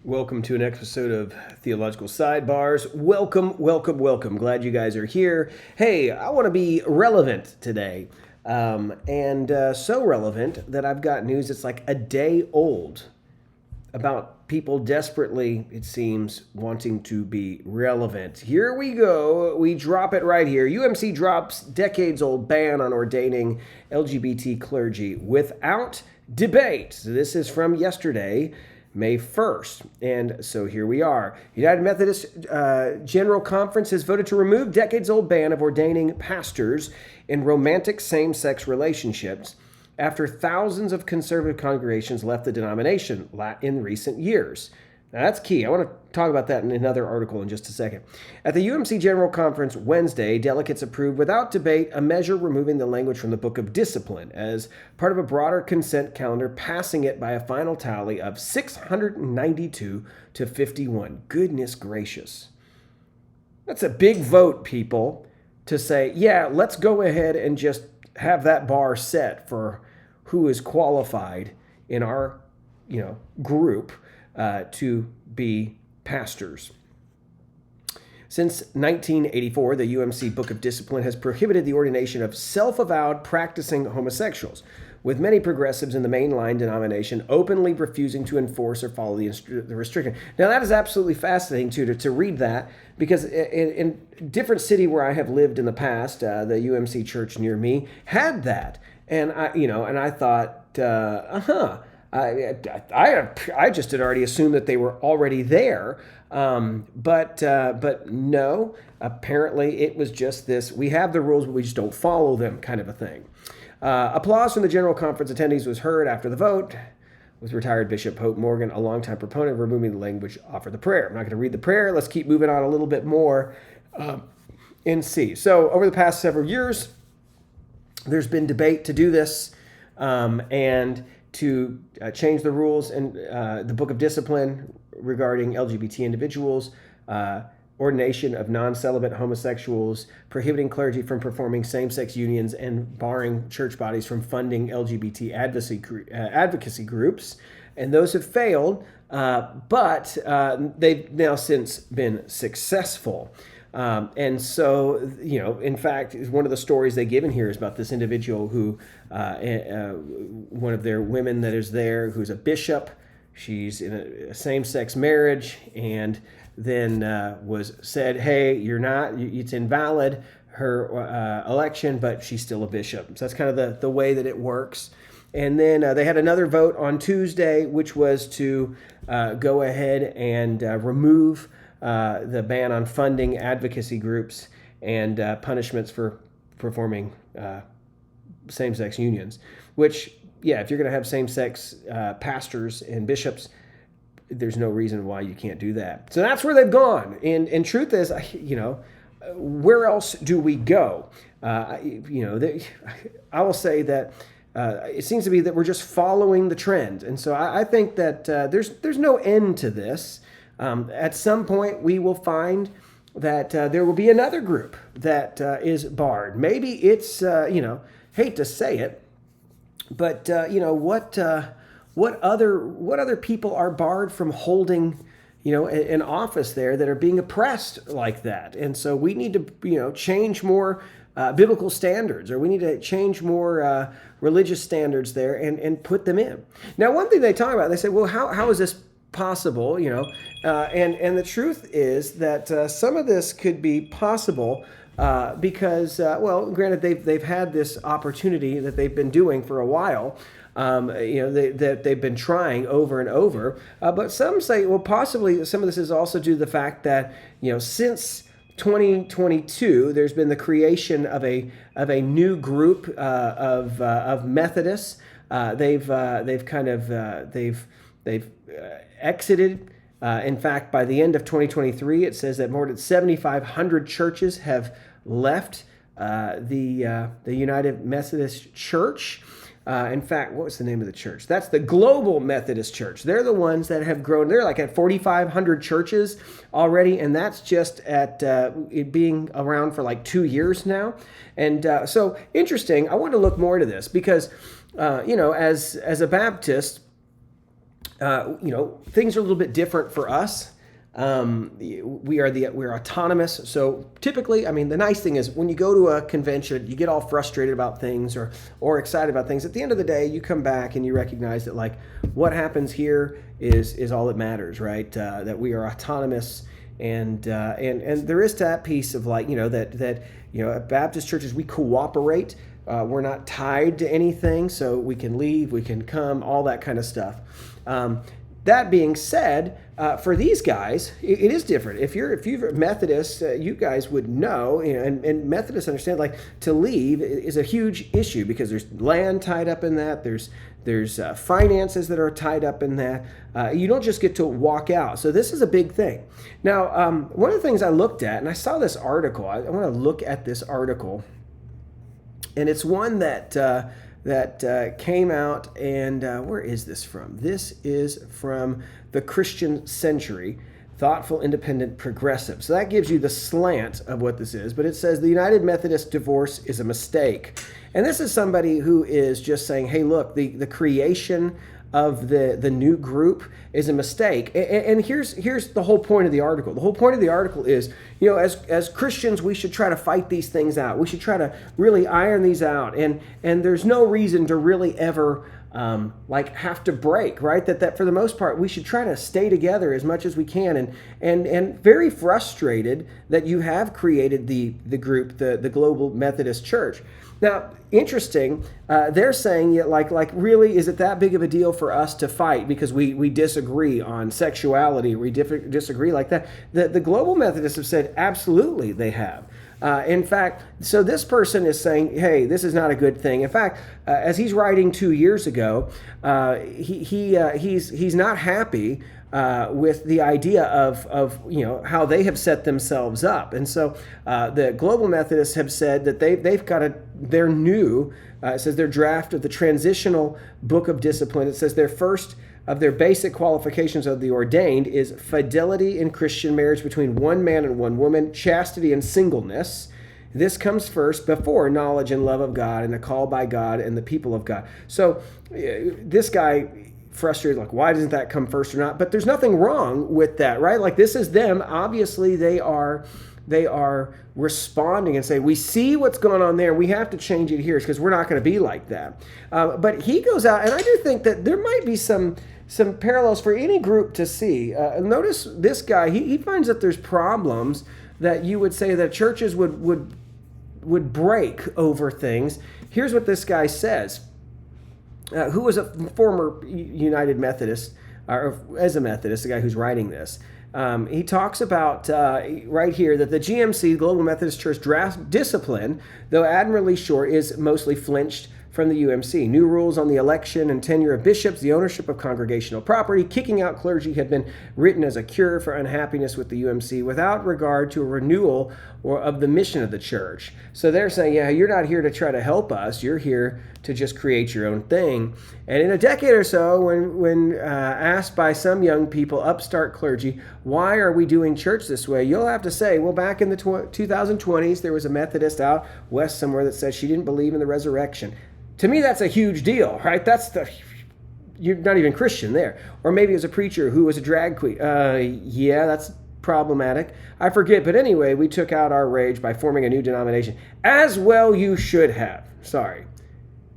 Welcome to an episode of Theological Sidebars. Welcome. Glad you guys are here. Hey, I want to be relevant today. So relevant that I've got news that's like a day old about people desperately, it seems, wanting to be relevant. Here we go. We drop it right here. UMC drops decades-old ban on ordaining LGBT clergy without debate. So this is from yesterday, May 1st. And so here we are. United Methodist General Conference has voted to remove decades-old ban of ordaining pastors in romantic same-sex relationships after thousands of conservative congregations left the denomination in recent years. Now, that's key. I want to talk about that in another article in just a second. At the UMC General Conference Wednesday, delegates approved without debate a measure removing the language from the Book of Discipline as part of a broader consent calendar, passing it by a final tally of 692 to 51. Goodness gracious. That's a big vote, people, to say, yeah, let's go ahead and just have that bar set for who is qualified in our, group to be pastors. Since 1984, the UMC Book of Discipline has prohibited the ordination of self-avowed practicing homosexuals, with many progressives in the mainline denomination openly refusing to enforce or follow the restriction. Now, that is absolutely fascinating, too, to read that, because in different city where I have lived in the past, the UMC church near me had that. And I thought, I just had already assumed that they were already there, but no. Apparently, it was just this: we have the rules, but we just don't follow them, kind of a thing. Applause from the General Conference attendees was heard after the vote, with retired Bishop Hope Morgan, a longtime proponent of removing the language offered the prayer. I'm not going to read the prayer. Let's keep moving on a little bit more and see. So, over the past several years, there's been debate to do this and to change the rules in the Book of Discipline regarding LGBT individuals, ordination of non-celibate homosexuals, prohibiting clergy from performing same-sex unions, and barring church bodies from funding LGBT advocacy groups. And those have failed, but they've now since been successful. And so, in fact, one of the stories they give in here is about this individual who, one of their women that is there, who's a bishop. She's in a same-sex marriage, and then was said, hey, you're not, it's invalid, her election, but she's still a bishop. So that's kind of the way that it works. And then they had another vote on Tuesday, which was to go ahead and remove the ban on funding advocacy groups and punishments for performing same-sex unions, which, yeah, if you're going to have same-sex pastors and bishops, there's no reason why you can't do that. So that's where they've gone. And truth is, where else do we go? I will say that it seems to be that we're just following the trend. And so I think that there's no end to this. At some point, we will find that there will be another group that is barred. Maybe it's, hate to say it, but what other people are barred from holding, an office there that are being oppressed like that? And so we need to, change more biblical standards, or we need to change more religious standards there and put them in. Now, one thing they talk about, they say, well, how is this possible? And the truth is that some of this could be possible because, granted, they've had this opportunity that they've been doing for a while. That they've been trying over and over. But some say, well, possibly some of this is also due to the fact that, since 2022, there's been the creation of a new group of Methodists. They've exited. In fact, by the end of 2023, it says that more than 7,500 churches have left the United Methodist Church. In fact, what was the name of the church? That's the Global Methodist Church. They're the ones that have grown. They're like at 4,500 churches already, and that's just at it being around for like 2 years now. And so interesting. I want to look more into this because, as a Baptist, things are a little bit different for us. We're autonomous. So typically, the nice thing is when you go to a convention, you get all frustrated about things or excited about things. At the end of the day, you come back and you recognize that like what happens here is all that matters, right? That we are autonomous, and there is that piece of like that at Baptist churches we cooperate. We're not tied to anything, so we can leave, we can come, all that kind of stuff. That being said, for these guys, it is different. If you're Methodist, you guys would know, and Methodists understand, like to leave is a huge issue because there's land tied up in that. There's finances that are tied up in that. You don't just get to walk out. So this is a big thing. Now, one of the things I looked at, and I saw this article. I want to look at this article, and it's one that came out, and where is this from? This is from the Christian Century, Thoughtful, Independent, Progressive. So that gives you the slant of what this is, but it says the United Methodist divorce is a mistake. And this is somebody who is just saying, hey, look, the creation of the new group is a mistake. And here's the whole point of the article. The whole point of the article is, as Christians, we should try to fight these things out. We should try to really iron these out. And there's no reason to really ever have to break, right? That for the most part, we should try to stay together as much as we can. And very frustrated that you have created the group, the Global Methodist Church. Now, interesting, they're saying, really, is it that big of a deal for us to fight because we disagree on sexuality, we disagree like that? The Global Methodists have said, absolutely, they have. In fact, so this person is saying, hey, this is not a good thing. In fact, as he's writing 2 years ago, he's not happy with the idea of how they have set themselves up. And so the Global Methodists have said that they've got their new, it says their draft of the Transitional Book of Discipline. It says their first of their basic qualifications of the ordained is fidelity in Christian marriage between one man and one woman, chastity and singleness. This comes first before knowledge and love of God and the call by God and the people of God. So this guy frustrated, like, why doesn't that come first or not? But there's nothing wrong with that, right? Like, this is them. Obviously, they are responding and say, we see what's going on there. We have to change it here because we're not going to be like that. But he goes out, and I do think that there might be some parallels for any group to see. Notice this guy, he finds that there's problems that you would say that churches would break over things. Here's what this guy says, who was a former United Methodist, or as a Methodist, the guy who's writing this. He talks about right here that the GMC, Global Methodist Church draft discipline, though admirably short, is mostly flinched from the UMC. New rules on the election and tenure of bishops, the ownership of congregational property, kicking out clergy had been written as a cure for unhappiness with the UMC without regard to a renewal of the mission of the church. So they're saying, yeah, you're not here to try to help us. You're here to just create your own thing. And in a decade or so, when asked by some young people, upstart clergy, why are we doing church this way? You'll have to say, well, back in the 2020s, there was a Methodist out west somewhere that said she didn't believe in the resurrection. To me, that's a huge deal, right? You're not even Christian there. Or maybe it was a preacher who was a drag queen. Yeah, that's problematic. I forget, but anyway, we took out our rage by forming a new denomination. As well you should have. Sorry.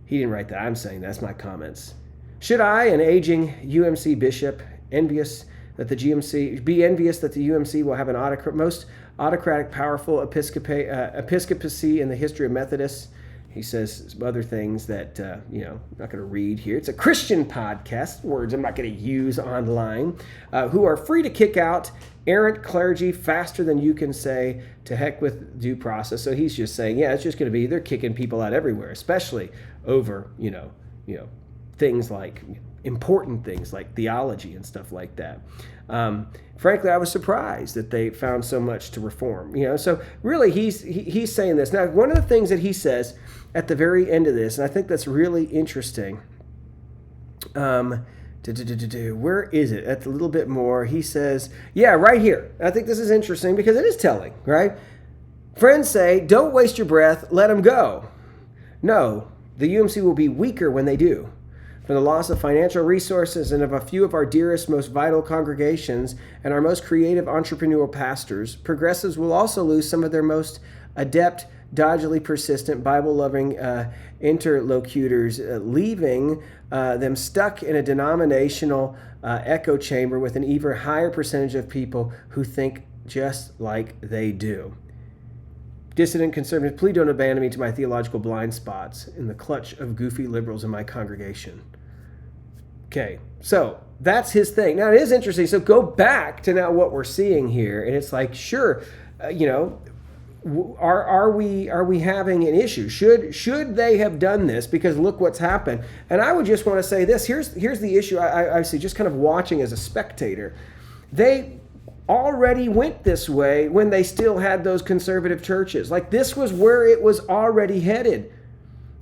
He didn't write that. I'm saying that's my comments. Should I, an aging UMC bishop, be envious that the UMC will have an most autocratic, powerful episcopacy in the history of Methodists? He says some other things that, I'm not going to read here. It's a Christian podcast, words I'm not going to use online, who are free to kick out errant clergy faster than you can say, to heck with due process. So he's just saying, yeah, it's just going to be, they're kicking people out everywhere, especially over, things like, important things like theology and stuff like that. Frankly, I was surprised that they found so much to reform. So really, he's saying this. Now, one of the things that he says at the very end of this, and I think that's really interesting. Where is it? That's a little bit more. He says, yeah, right here. I think this is interesting because it is telling, right? Friends say, don't waste your breath, let them go. No, the UMC will be weaker when they do. From the loss of financial resources and of a few of our dearest, most vital congregations and our most creative entrepreneurial pastors, progressives will also lose some of their most adept, doggedly persistent, Bible-loving interlocutors, leaving them stuck in a denominational echo chamber with an even higher percentage of people who think just like they do. Dissident conservatives, please don't abandon me to my theological blind spots in the clutch of goofy liberals in my congregation. Okay, so that's his thing. Now, it is interesting. So go back to now what we're seeing here, and it's like, sure, are we having an issue? Should they have done this? Because look what's happened. And I would just want to say this. Here's the issue. I see, just kind of watching as a spectator. They already went this way when they still had those conservative churches. Like, this was where it was already headed.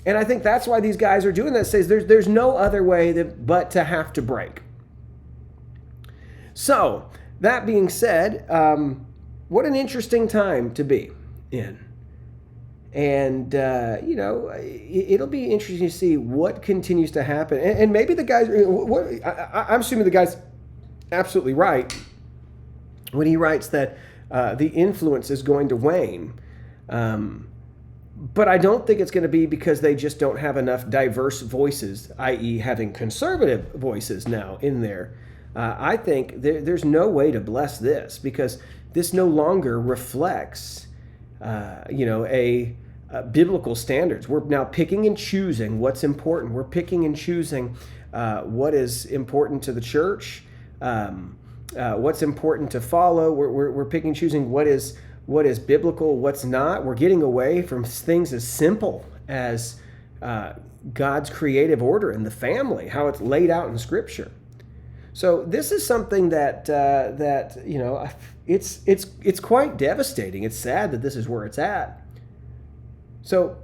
And I think that's why these guys are doing this. Says there's no other way but to have to break. So, that being said, what an interesting time to be in. And, it'll be interesting to see what continues to happen. And maybe the guys, I'm assuming the guy's absolutely right when he writes that the influence is going to wane. But I don't think it's going to be because they just don't have enough diverse voices, i.e. having conservative voices now in there. I think there's no way to bless this because this no longer reflects, biblical standards. We're now picking and choosing what's important. We're picking and choosing what is important to the church, what's important to follow. We're picking and choosing what is biblical, what's not. We're getting away from things as simple as God's creative order and the family, how it's laid out in Scripture. So this is something that it's quite devastating. It's sad that this is where it's at. So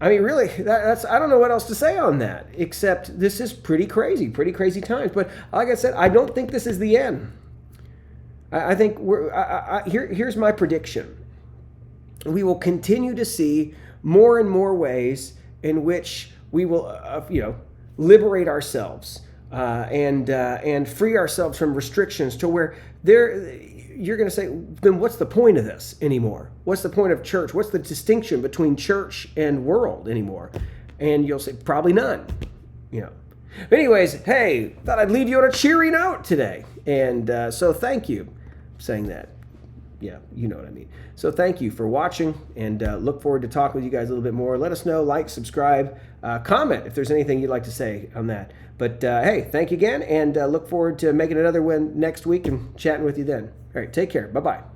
really, that's I don't know what else to say on that except this is pretty crazy times. But like I said, I don't think this is the end. I think here's my prediction. We will continue to see more and more ways in which we will, liberate ourselves and free ourselves from restrictions to where you're going to say, then what's the point of this anymore? What's the point of church? What's the distinction between church and world anymore? And you'll say, probably none. But anyways, hey, thought I'd leave you on a cheery note today. And so thank you. Saying that, yeah, you know what I mean. So thank you for watching, and look forward to talking with you guys a little bit more. Let us know, like, subscribe, comment if there's anything you'd like to say on that. But hey, thank you again, and look forward to making another one next week and chatting with you then. All right, take care. Bye-bye.